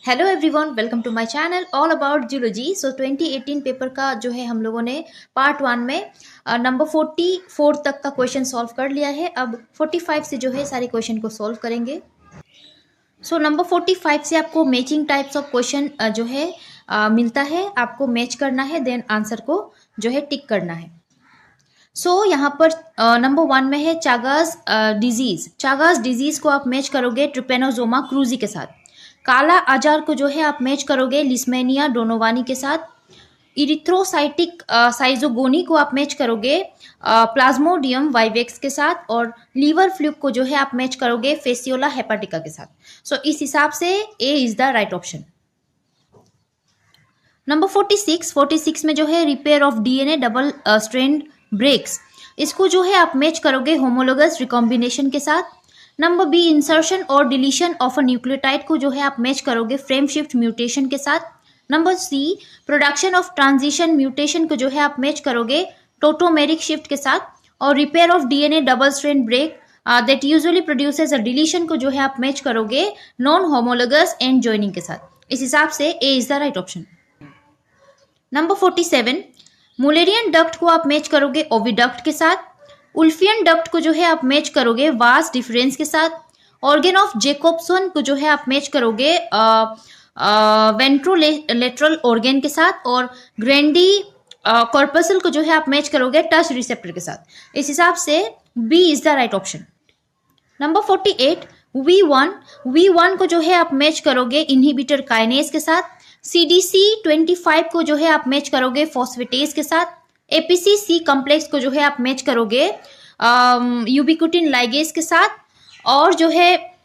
Hello everyone, welcome to my channel all about geology. So 2018 paper का जो है हम लोगों ने पार्ट 1 में नंबर 44 तक का क्वेश्चन सॉल्व कर लिया है। अब 45 से जो है सारे क्वेश्चन को सॉल्व करेंगे। सो नंबर 45 से आपको मैचिंग टाइप्स ऑफ क्वेश्चन जो है मिलता है, आपको मैच करना है, देन आंसर को जो है टिक करना है। सो यहाँ पर नंबर 1 में है चागास डिजीज। चागास डिजीज को आप मैच करोगे ट्रिपेनोसोमा क्रूजी के साथ। काला आजार को जो है आप मैच करोगे लिस्मेनिया डोनोवानी के साथ। इरिथ्रोसाइटिक साइजोगोनी को आप मैच करोगे प्लाज्मोडियम वाइवेक्स के साथ। और लीवर फ्लूक को जो है आप मैच करोगे फेसियोला हेपाटिका के साथ। सो इस हिसाब से A is the right option. Number 46 में जो है repair of DNA double strand breaks, इसको जो है आप मैच करोगे होमोलोगस रिकॉम्बिनेशन के साथ। नंबर बी इंसर्शन और डिलीशन ऑफ अ न्यूक्लियोटाइड को जो है आप मैच करोगे फ्रेम शिफ्ट म्यूटेशन के साथ। Number C production of transition mutation को जो है आप मैच करोगे टोटोमेरिक शिफ्ट के साथ। और repair of DNA double strand break that usually produces a deletion को जो है आप मैच करोगे नॉन होमोलोगस एंड जॉइनिंग के साथ। इस हिसाब से A is the right option. Number 47 Mullerian duct को आप मैच करोगे ओविडक्ट के साथ। उल्फियन डक्ट को जो है आप मैच करोगे वास डिफरेंस के साथ। ऑर्गन ऑफ जेकोब्सन को जो है आप मैच करोगे वेंट्रोलेटरल ऑर्गन के साथ। और ग्रैंडी कॉर्पसल को जो है आप मैच करोगे टच रिसेप्टर के साथ। इस हिसाब से B is the right option. Number 48 V1 को जो है आप मैच करोगे इनहिबिटर काइनेज के साथ। CDC25 को जो है आप मैच करोगे फॉस्फेटेज के साथ। APC कॉम्प्लेक्स को जो है आप मैच करोगे यूबिक्विटिन लाइगेज के साथ। और जो है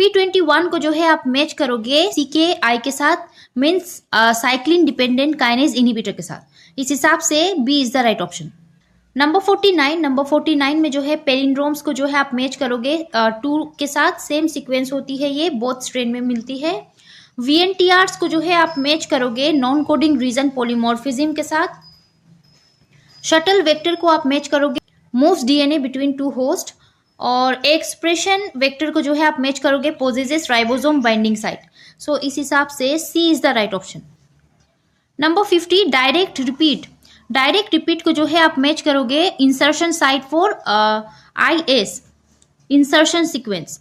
P21 को जो है आप मैच करोगे CKI के साथ, means cyclin dependent kinase inhibitor के साथ। इस हिसाब से B is the right option. Number 49 में जो है पेलिंड्रोम्स को जो है आप मैच करोगे 2 के साथ। सेम सीक्वेंस होती है, ये बोथ स्ट्रेन में मिलती है। VNTRs को जो है आप मैच करोगे नॉन कोडिंग रीजन पॉलीमॉर्फिज्म के साथ। शटल वेक्टर को आप मैच करोगे moves DNA between two host. और एक्सप्रेशन वेक्टर को जो है आप मैच करोगे possesses ribosome binding site. So इस हिसाब से C is the right option. Number 50 direct repeat को जो है आप मैच करोगे insertion site for IS insertion sequence.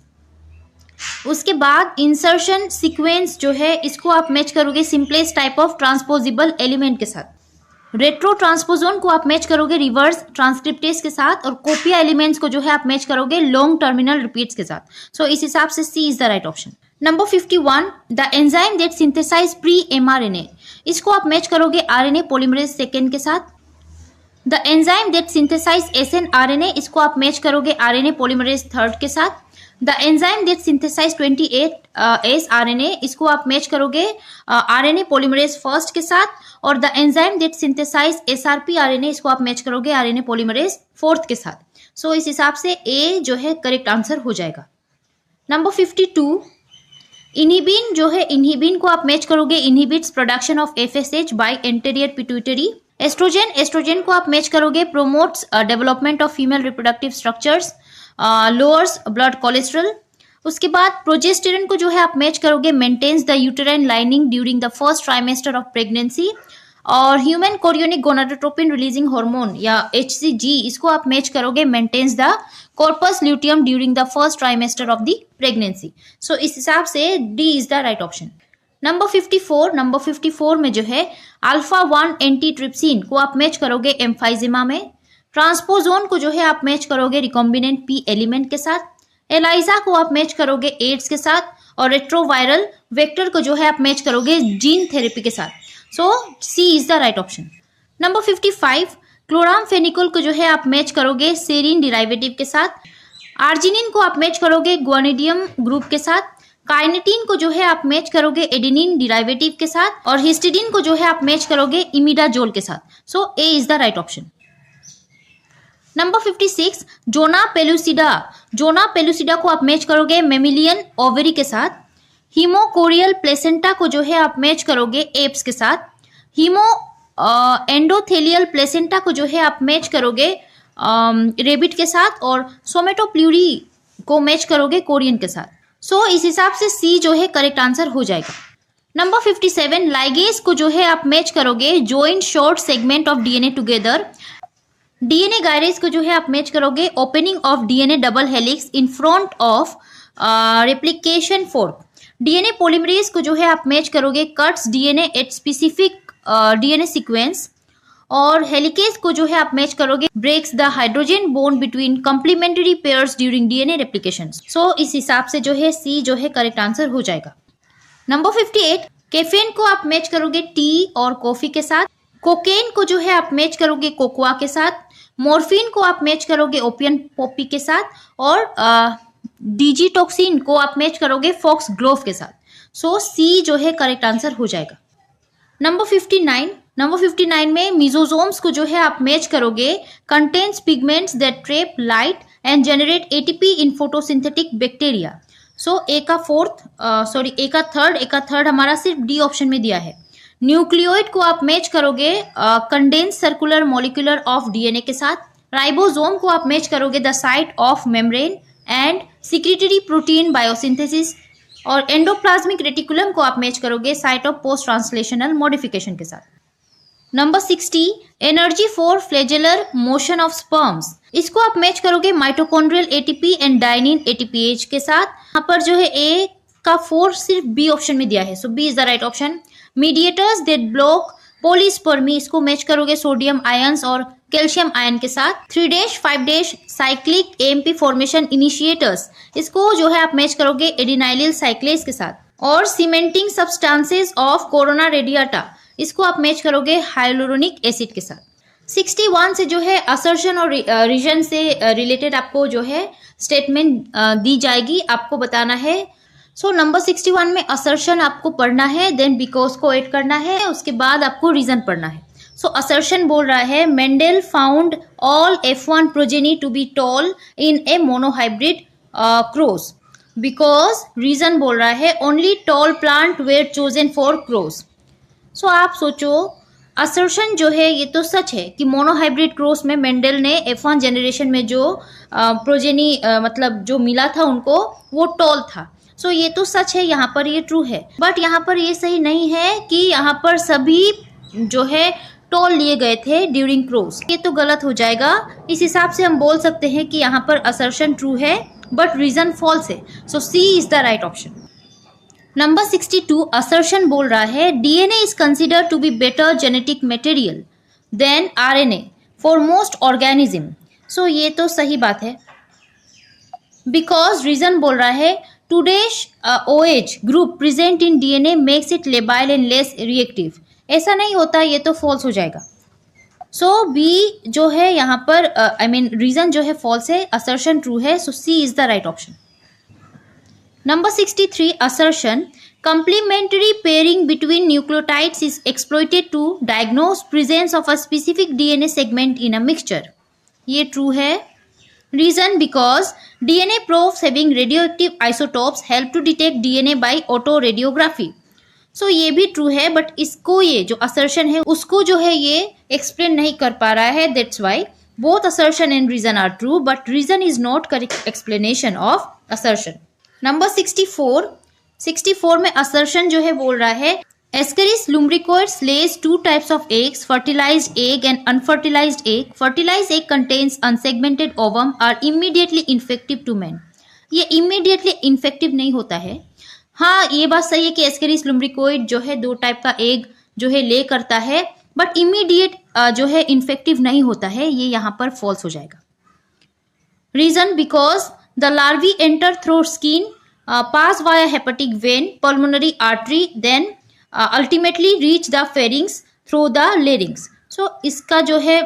उसके बाद इंसर्शन सीक्वेंस जो है इसको आप मैच करोगे सिंपलेस्ट टाइप ऑफ ट्रांसपोजिबल एलिमेंट के साथ। रेट्रो ट्रांसपोजोन को आप मैच करोगे रिवर्स ट्रांसक्रिप्टेज के साथ। और कोपिया एलिमेंट्स को जो है आप मैच करोगे लॉन्ग टर्मिनल रिपीट्स के साथ। सो इस हिसाब से C is the right option. Number 51 the enzyme that synthesize pre mRNA, इसको आप मैच करोगे RNA पॉलीमरेज सेकेंड के साथ। The enzyme that synthesize snRNA, इसको आप मैच करोगे RNA पॉलीमरेज थर्ड के साथ। The enzyme that synthesize 28S RNA, इसको आप मैच करोगे RNA पॉलीमरेज फर्स्ट के साथ। और the enzyme that synthesize SRP RNA, इसको आप मैच करोगे RNA पॉलीमरेज फोर्थ के साथ। सो इस हिसाब से ए जो है करेक्ट आंसर हो जाएगा। नंबर 52 इनहिबिन जो है, इनहिबिन को आप मैच करोगे inhibits production of FSH by anterior pituitary. Estrogen को आप मैच करोगे promotes development of female reproductive structures, lowers blood cholesterol. उसके बाद प्रोजेस्टेरॉन को जो है आप मैच करोगे maintains the uterine lining during the first trimester of pregnancy. और human chorionic gonadotropin releasing hormone या HCG, इसको आप मैच करोगे maintains the corpus luteum during the first trimester of the pregnancy. So इस हिसाब से D is the right option. Number 54 में जो है α1 एंटीट्रिप्सिन को आप मैच करोगे एम्फाइजिमा में। ट्रांसपोजोन को जो है आप मैच करोगे रिकॉम्बिनेंट P एलिमेंट के साथ। एलाइजा को आप मैच करोगे एड्स के साथ। और रेट्रोवायरल वेक्टर को जो है आप मैच करोगे जीन थेरेपी के साथ। So C is the right option. Number 55 chloramphenicol को जो है आप मैच करोगे सेरीन डिराइवेटिव के साथ। आर्जिनिन को आप मैच करोगे ग्वानिडियम ग्रुप के साथ। काइनेटिन को जो है आप मैच करोगे एडेनिन डिराइवेटिव के साथ। और हिस्टिडीन को जो है आप मैच करोगे इमिडाजोल के साथ। So A is the right option. Number 56 zona pellucida को आप मैच करोगे मेमिलियन ओवरी के साथ। हीमोकोरियल प्लेसेंटा को जो है आप मैच करोगे एप्स के साथ। हीमो एंडोथेलियल प्लेसेंटा को जो है आप मैच करोगे रेबिट के साथ। और सोमेटोप्ल्यूरी को मैच करोगे कोरियन के साथ। सो इस हिसाब से सी जो है करेक्ट आंसर हो जाएगा। नंबर 57, लाइगेज को जो है आप मैच करोगे joint short segment of DNA together. DNA gyrase को जो है आप मैच करोगे opening of DNA double helix in front of replication fork. DNA polymerase को जो है आप मैच करोगे cuts DNA at specific DNA sequence. और हेलिकेज को जो है आप मैच करोगे breaks the hydrogen bond between complementary pairs during DNA replication. So इस हिसाब से जो है सी जो है करेक्ट आंसर हो जाएगा। नंबर 58, कैफीन को आप मैच करोगे टी और कॉफी के साथ। कोकेन को जो है आप मैच करोगे कोकोआ के साथ। मॉर्फिन को आप मैच करोगे ओपियम पॉपी के साथ। और डिजिटॉक्सिन को आप मैच करोगे फॉक्स ग्रोव के साथ। सो सी जो है करेक्ट आंसर हो जाएगा। नंबर 59 में मिजोजोम्स को जो है आप मैच करोगे contains pigments that trap light and generate ATP in photosynthetic bacteria. So A का थर्ड हमारा सिर्फ डी ऑप्शन में दिया है। न्यूक्लियोइड को आप मैच करोगे condense circular molecular of DNA के साथ। राइबोसोम को आप मैच करोगे the site of membrane and secretory protein biosynthesis. और एंडोप्लाज्मिक रेटिकुलम को आप मैच करोगे site of post translational modification के साथ। Number 60, energy for flagellar motion of sperms. इसको आप मैच करोगे mitochondrial ATP and dynein ATPH के साथ। यहाँ पर जो है ए का 4 सिर्फ बी ऑप्शन में दिया है, so B is the right option. Mediators that block polyspermy, इसको मैच करोगे सोडियम आयंस और कैल्शियम आयन के साथ। 3-5 साइक्लिक एएमपी फॉर्मेशन इनिशिएटर्स, इसको जो है आप मैच करोगे एडिनाइलिल साइक्लेज के साथ। और cementing substances of corona radiata, इसको आप मैच करोगे हाइलुरोनिक एसिड के साथ। 61 से जो है असर्शन और रीजन से रिलेटेड आपको जो है स्टेटमेंट दी जाएगी, आपको बताना है। सो नंबर 61 में असर्शन आपको पढ़ना है, देन बिकॉज को ऐड करना है, उसके बाद आपको रीजन पढ़ना है। सो असर्शन बोल रहा है Mendel found all F1 progeny to be tall in a monohybrid cross. Because reason बोल रहा है only tall plant were chosen for cross. So आप सोचो असर्शन जो है ये तो सच है कि मोनोहाइब्रिड क्रॉस में मेंडल ने F1 जनरेशन में जो प्रोजेनी मतलब जो मिला था उनको वो टॉल था। सो ये तो सच है, यहाँ पर ये ट्रू है। बट यहाँ पर ये सही नहीं है कि यहाँ पर सभी जो है टॉल लिए गए थे ड्यूरिंग क्रॉस, ये तो गलत हो जाएगा। इस हिसाब से हम बोल सकते हैं कि यहाँ पर असर्शन ट्रू है बट रीजन फॉल्स है। So C is the right option. Number 62, assertion बोल रहा है DNA is considered to be better genetic material than RNA for most organism. सो ये तो सही बात है। बिकॉज रीजन बोल रहा है today's OH group present in DNA makes it labile and less reactive. ऐसा नहीं होता, ये तो फॉल्स हो जाएगा। सो बी जो है यहाँ पर रीजन जो है फॉल्स है, असर्शन ट्रू है। So C is the right option. Number 63, assertion complementary pairing between nucleotides is exploited to diagnose presence of a specific DNA segment in a mixture। ये ट्रू है। Reason because DNA probes having radioactive isotopes help to detect DNA by autoradiography। So ये भी true है but इसको ये जो assertion है उसको जो है ये explain नहीं कर पा रहा है। That's why both assertion and reason are true but reason is not correct explanation of assertion। Number 64 में assertion जो है बोल रहा है Ascaris lumbricoides lays 2 types of eggs, fertilized egg and unfertilized egg. Fertilized egg contains unsegmented ovum are immediately infective to man। ये immediately infective नहीं होता है। हाँ ये बात सही है कि Ascaris lumbricoid जो है 2 टाइप का एग जो है ले करता है बट इमीडिएट जो है इन्फेक्टिव नहीं होता है, ये यहाँ पर फॉल्स हो जाएगा। Reason because the larvae enter through skin pass via hepatic vein pulmonary artery then ultimately reach the pharynx through the larynx. So इसका जो है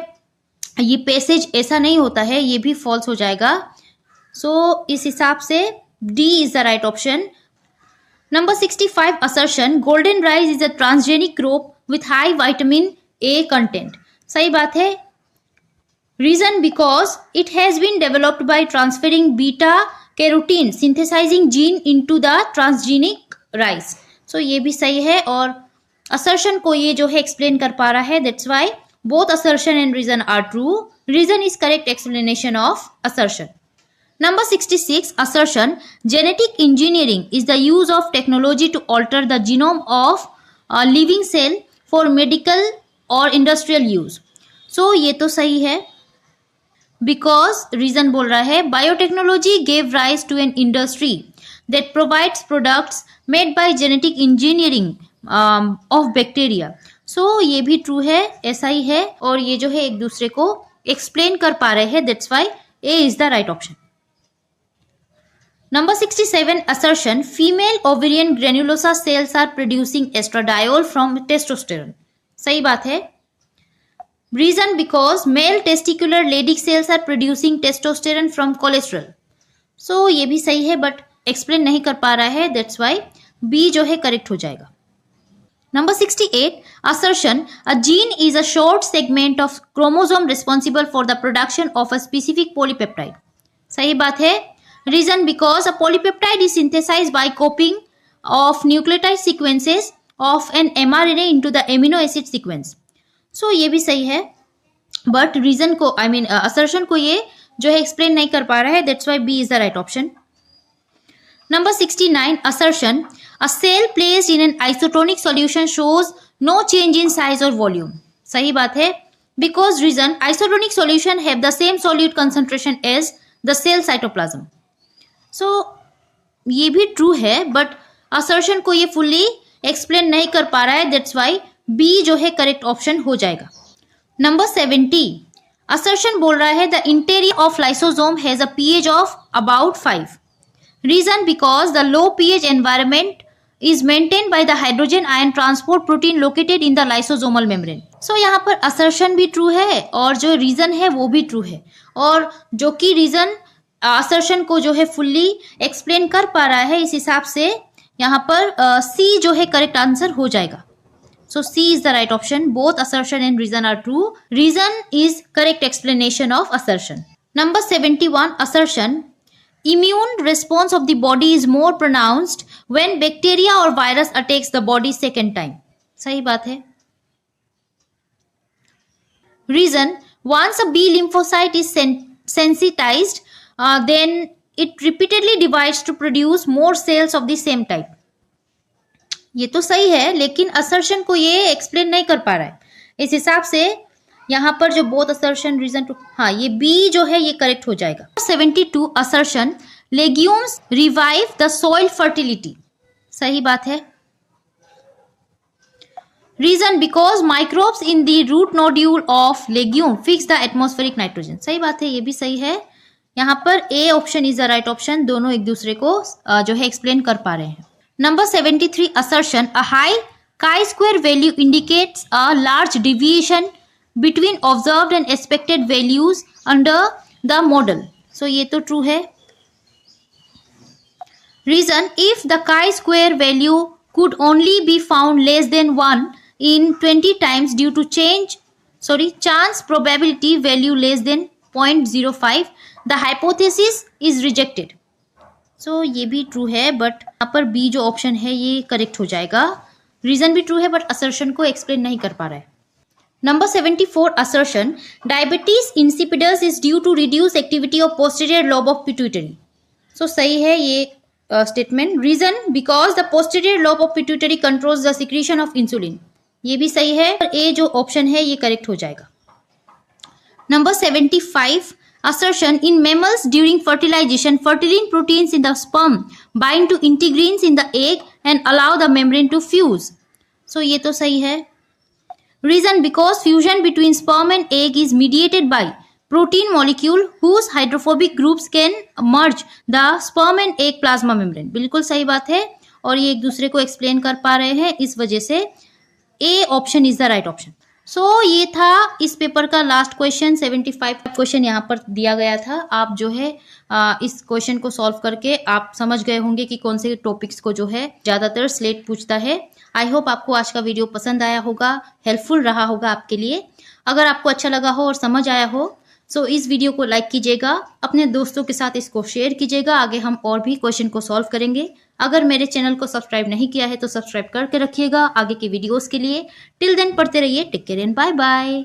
ये पैसेज ऐसा नहीं होता है, ये भी फॉल्स हो जाएगा। सो इस हिसाब से D is the right option. Number 65, assertion golden rice is a transgenic crop with high vitamin A content. सही बात है। Reason because it has been developed by transferring beta carotene synthesizing gene into the transgenic rice. So ये भी सही है और assertion को ये जो है एक्सप्लेन कर पा रहा है। That's why both assertion and reason are true. Reason is correct explanation of assertion. Number 66, assertion, genetic engineering is the use of technology to alter the genome of a living cell for medical or industrial use. So ये तो सही है, because reason बोल रहा है biotechnology gave rise to an industry that provides products made by genetic engineering of bacteria. So ये भी true है, ऐसा ही है, और ये जो है एक दूसरे को explain कर पा रहे हैं, that's why A is the right option. Number 67, assertion, female ovarian granulosa cells are producing estradiol from testosterone. सही बात है. Reason, because male testicular Leydig cells are producing testosterone from cholesterol. So ये भी सही है, but explain नहीं कर पा रहा है, that's why B जो है correct हो जाएगा. Number 68, assertion, a gene is a short segment of chromosome responsible for the production of a specific polypeptide. सही बात है. Reason, because a polypeptide is synthesized by copying of nucleotide sequences of an mRNA into the amino acid sequence. So ये भी सही है, but reason को assertion को ये जो है explain नहीं कर पा रहा है, that's why B is the right option. Number 69, assertion, a cell placed in an isotonic solution shows no change in size or volume. सही बात है, because reason, isotonic solution have the same solute concentration as the cell cytoplasm. So ये भी true है, but assertion को ये fully explain नहीं कर पा रहा है, that's why B जो है correct option हो जाएगा. Number 70, assertion बोल रहा है the interior of lysosome has a pH of about 5. Reason, because the low pH environment is maintained by the hydrogen ion transport protein located in the lysosomal membrane. So यहाँ पर assertion भी true है और जो reason है वो भी true है, और जो कि reason assertion को जो है fully explain कर पा रहा है, इस हिसाब से यहाँ पर C जो है correct answer हो जाएगा. So C is the right option. Both assertion and reason are true. Reason is correct explanation of assertion. Number 71, assertion, immune response of the body is more pronounced when bacteria or virus attacks the body second time. सही बात है. Reason, once a B lymphocyte is sensitized, then it repeatedly divides to produce more cells of the same type. ये तो सही है, लेकिन assertion को ये explain नहीं कर पा रहा है, इस हिसाब से यहाँ पर जो both assertion reason to, हाँ ये B जो है ये correct हो जाएगा. 72, assertion, legumes revive the soil fertility. सही बात है. Reason, because microbes in the root nodule of legume fix the atmospheric nitrogen. सही बात है, ये भी सही है. यहाँ पर A option is the right option. दोनों एक दूसरे को जो है explain कर पा रहे हैं. Number 73, assertion, a high chi-square value indicates a large deviation between observed and expected values under the model. So ये तो true है. Reason, if the chi-square value could only be found less than 1 in 20 times due to chance probability value less than 0.05, the hypothesis is rejected. So ये भी true है, but यहाँ पर B जो option है ये correct हो जाएगा. Reason भी true है, but assertion को explain नहीं कर पा रहा है. Number 74, assertion, diabetes insipidus is due to reduced activity of posterior lobe of pituitary. So सही है ये statement. Reason, because the posterior lobe of pituitary controls the secretion of insulin. ये भी सही है, और A जो option है ये correct हो जाएगा. Number 75, assertion, in mammals during fertilization, fertilin proteins in the sperm bind to integrins in the egg and allow the membrane to fuse. So ये तो सही है. Reason, because fusion between sperm and egg is mediated by protein molecule whose hydrophobic groups can merge the sperm and egg plasma membrane. बिल्कुल सही बात है, और ये एक दूसरे को explain कर पा रहे हैं, इस वजह से A option is the right option. So ये था इस पेपर का लास्ट क्वेश्चन. 75 क्वेश्चन यहाँ पर दिया गया था. आप जो है इस क्वेश्चन को सॉल्व करके आप समझ गए होंगे कि कौन से टॉपिक्स को जो है ज़्यादातर स्लेट पूछता है. आई होप आपको आज का वीडियो पसंद आया होगा, हेल्पफुल रहा होगा आपके लिए. अगर आपको अच्छा लगा हो और समझ आया हो, सो इस वीडियो को लाइक कीजिएगा, अपने दोस्तों के साथ इसको शेयर कीजिएगा. आगे हम और भी क्वेश्चन को सॉल्व करेंगे. अगर मेरे चैनल को सब्सक्राइब नहीं किया है तो सब्सक्राइब करके रखिएगा आगे के वीडियोस के लिए. टिल देन पढ़ते रहिए. Take care and bye bye.